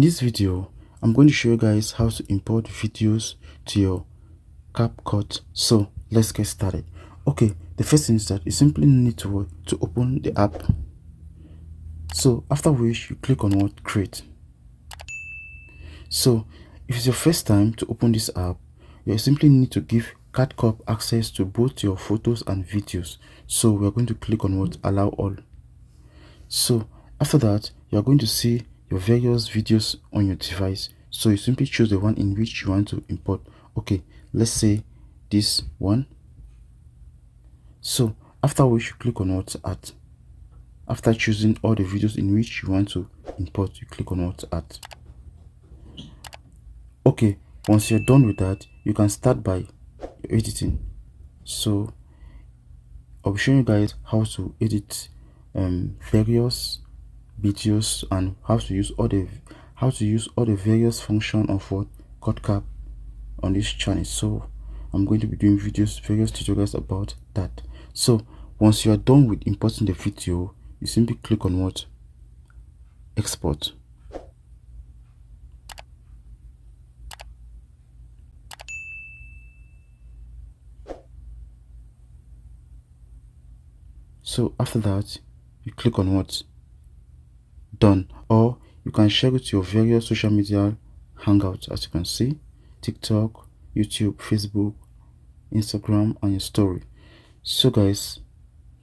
this video, I'm going to show you guys how to import videos to your Capcut. So let's get started. Okay, the first thing is that you simply need to open the app. So after which you click on what create. So if it's your first time to open this app, you simply need to give Capcut access to both your photos and videos. So we're going to click on what allow all. So after that, you're going to see your various videos on your device. So you simply choose the one in which you want to import. Okay, let's say this one. So after which you click on what add. After choosing all the videos in which you want to import, you click on what add. Okay, once you're done with that, you can start by editing. So I'll be showing you guys how to edit various videos and how to use all the various function of what Capcut on this channel. So I'm going to be doing various tutorials about that. So once you are done with importing the video, you simply click on what export. So after that, you click on what done, or you can share it to your various social media hangouts, as you can see: TikTok, YouTube, Facebook, Instagram, and your story. So guys,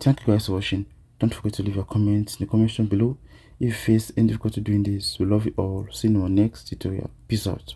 thank you guys for watching. Don't forget to leave your comments in the comment section below if you face any difficulty doing this. We love you all. See you in our next tutorial. Peace out.